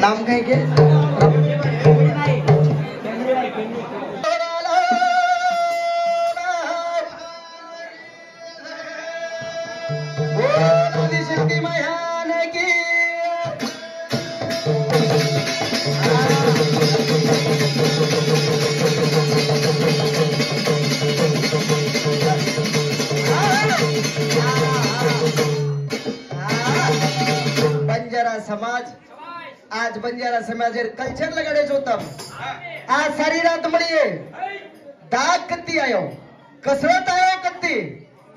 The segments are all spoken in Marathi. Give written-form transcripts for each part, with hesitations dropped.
नाम काय के शक्ति महान की बंजारा समाज आज बंजारा समाजेर कल्चर लगाडायचं होतं आज सारी रात म्हणीये डाक कत्ती आयो कसरत आयो कत्ती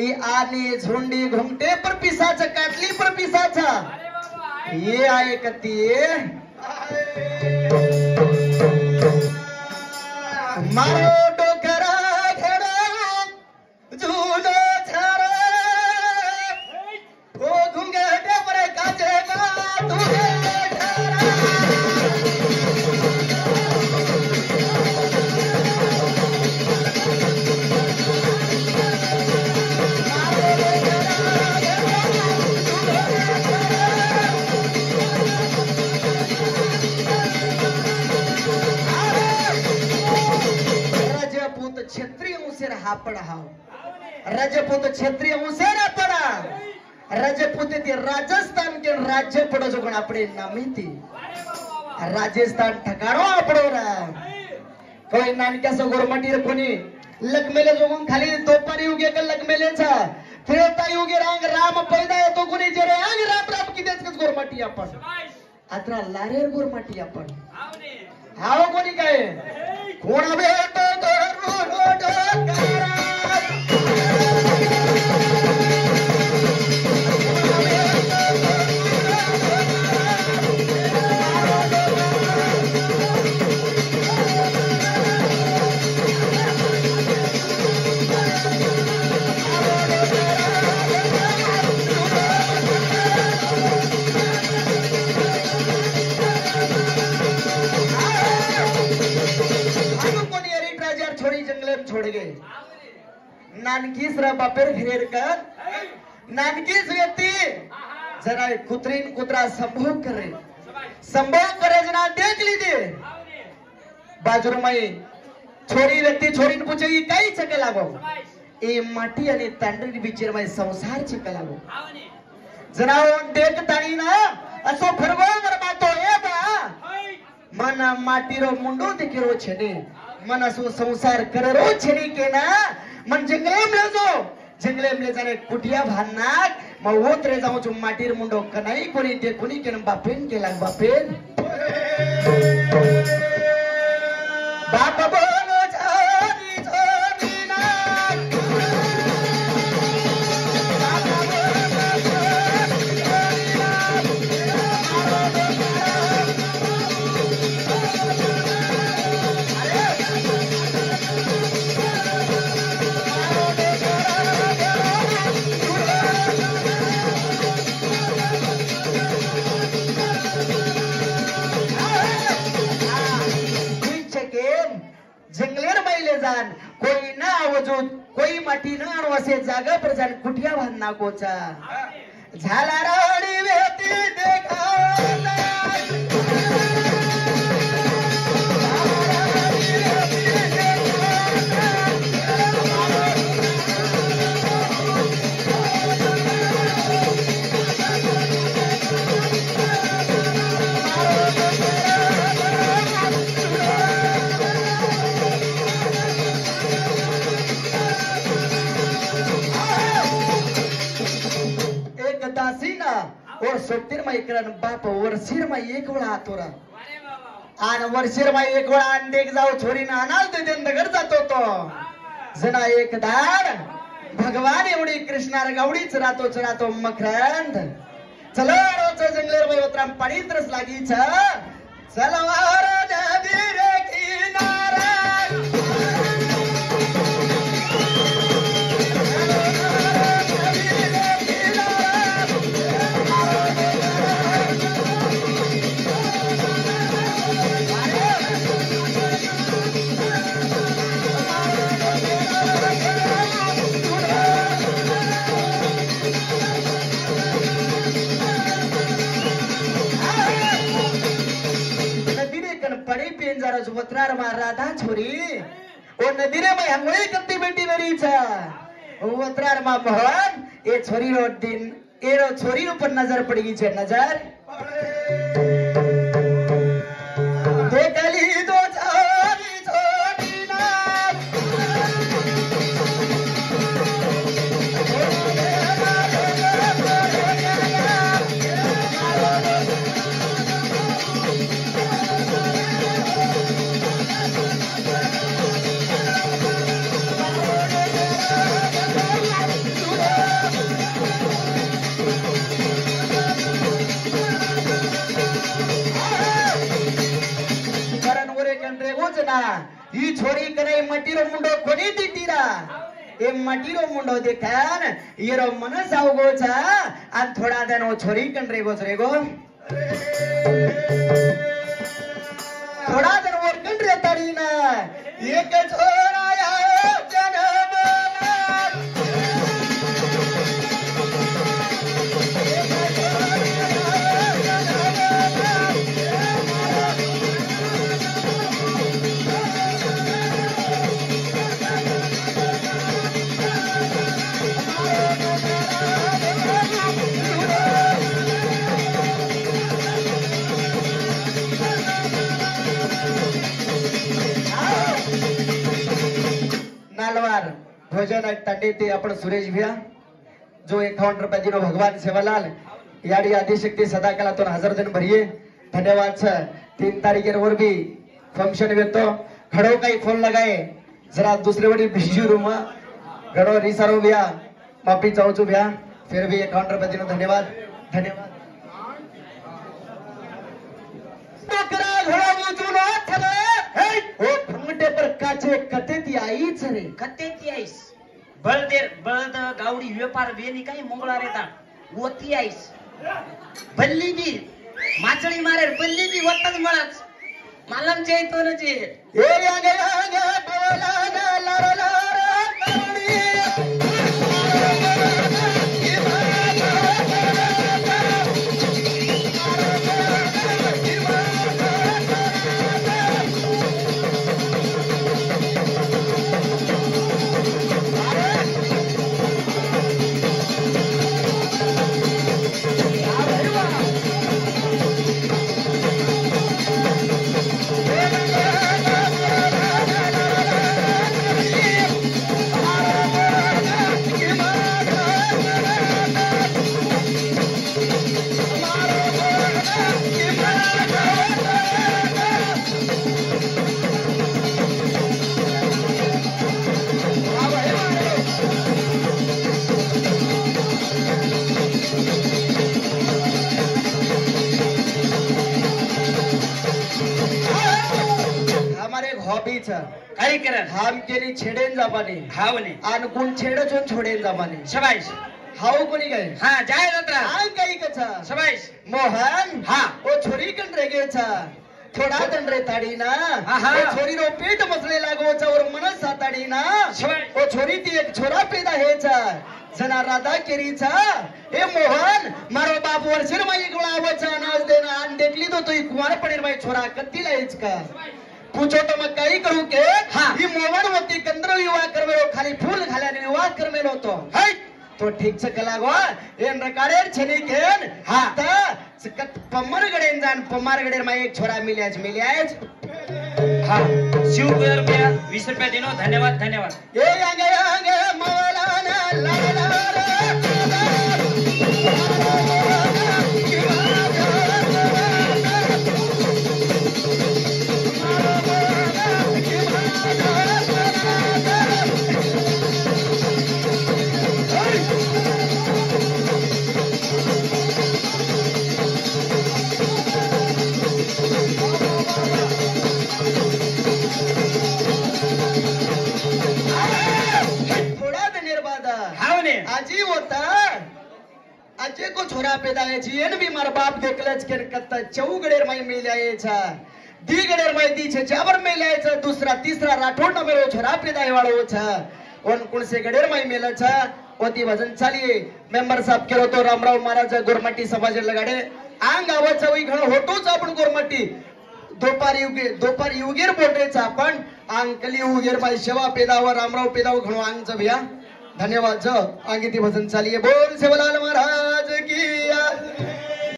ई आनी झुंडी घुमटे पर पिसाच काटली पर पिसाचा ये आए कत्ती मारो डोकरा घेड़ा झूलो झारा ओ घुंगटे पर काचेगा तुझे क्षत्रिय उसे हापड़ हाव रजपूत क्षत्रिय उसे ना पड़ा रजपूत ते राजस्थान के राज्य पड़ो जो अपने नामी थी राजस्थान ठिकाणो आपड़ो रा कोई नानक्याचा गोरमाटी रे कोणी लग्मेले जोगून खाली तोपारी उगे का लग्मेलेचा त्रेता युगे रांग राम पैदा येतो कोणी जे रे आंग राम राम कितेच गोरमाटी आपण आत्रा लारेर गोरमाटी आपण हाव कोणी काय कोणा भेटतो छोड़ गए नानकीस रा बापेर घेर कर नानकीस व्यक्ति जरा कुत्रीन कुत्रा संभोग करे जना देख लीजिए बाजूर में छोरी व्यक्ति छोरी पूछेगी काही चके लागो ए माटी आणि तांडरी बिचेर में संसार चके लागो जना देख ताणी ना असो फरवो वर बातो ए बा मन माटी रो मुंडो देखिरो छने मन असो संसार कररो छेनी के ना मन जंगलेम ले जाने कुटिया भाननाक म होत रे जाऊ चुम माटीर मुंडो कनाई कोणी ते कोणी केन बापेन केला बापेन बाप बोलो जानी जानी ना जंगलेर माइले जान कोई ना आवजूत कोई माटी ना आणवासे जागा पर जान कुटिया भांना कोचा झाला राणी वेती देखा और सोतीर मा इकरन बाप वर्षीर मा एक वेळा आतोरा आन वर्षीर मा एक वेळा अंडेक जाऊ छोरीना अनाल ते दंडगर जातो तो जना एक दाड भगवान एवढी कृष्णार गावडीच रातो मखरंद चलो रोज जंगलेर मा उतराम पाणी तरस लागीच चलो नदी रे किनारा दिन जरा वत्रार मा राधा छोरी ओ नदी रे मैं हंगोई करती बेटी मेरी छा वत्रार मा मोहन ए छोरी रो दिन ए रो छोरी ऊपर नजर पड़गी छे नजर देखली दो छोरी छोटी ना ई छोरी करे मटीरो मुंडो कोनी दिटीरा ए मटीरो मुंडो देखान येरो मनस आवगो छा आन थोड़ा दिन ओ छोरी कंड्रे गोचरेगो थोड़ा दिन और कंड्रे तारी ना एक छोरा या जन्म भोजन तांडे ते आपण सुरेश भैया जो 51 रुपयाची नो भगवान सेवालाल याडी आदिशक्ती सदाकालातून हजर जण भरिये धन्यवाद सर 3 तारीखेवर भी फंक्शन वेतो खड़ो काही फोन लगाए जरा दूसरे बड़ी बिजू रूम गड़ो रिसारो भैया माफी चाहू छु भैया फिर भी 51 रुपयाची नो धन्यवाद धन्यवाद बकरा घोड़ा मुजुनो थले हे ओ फंगटे पर काचे कतेती आईच रे कतेती आईस बळद गावडी व्यापार वेनी काही मंगळा रेता ओती आईस बल्ली बी माचळी मारे बल्ली बी वतच मळाच मालम चैतो न जे ए यांगे यांगे बोला ना ला ला ला काय करन हम केली छेडेन जाबाने हावने आन कोण छेडचून छोडेन जाबाने शबाश हाव कोणी गए हां जाय जत्रा हां काही कचा शबाश मोहन हां ओ छोरी कन रे गेचा थोड़ा दन रे ताड़ी ना ओ छोरी रो पेट मसले लागो चा और मनस साताड़ी ना शबाश ओ छोरी ती एक छोरा पैदा हेचा जना राधा केरीचा ए मोहन मारो बाप वर्षर माई गोळा आवचा अनाज देना आन देखली तो तू कुमार पडीर माई छोरा कत्ती लाईच का पूछो तो मैं कई करू के हाँ ये मोहन होती कंद्र विवाह करवेलो खाली फूल घाल्याने विवाह करवेलो तो है तो ठीक से कलागो एन रकाडेर छनी केन हाँ ता सकत पम्मर गडेन जान पम्मार गडेर माई एक छोरा मिल्याच हाँ शिवकुमार भैया 20 रुपया दिनो धन्यवाद धन्यवाद ए आगे आगे मौलाना ला ला आजी होता आजे को छोरा पैदा है जी एन भी मार बाप देखलच के कत्ता चौगडेर माई मिलाये छा दी गडेर माई दी छे जाबर मिलाये छा दूसरा तीसरा राठोड न मेरो छोरा पैदा है वाळो छा ओन कोण से गडेर माई मेला छा ओती भजन चालिए मेंबर साहब केलो तो रामराव महाराज गोरमटी समाज लगाडे आंग आवाचा वई घण होतोच आपण गोरमटी दोपार युगेर बोटेचा आपण अंकली उगेर बाई शेवा पेदावर रामराव पेदाव घणो अंगच भैया धन्यवाद ज आगे ती भजन चालिये बोल सेवालाल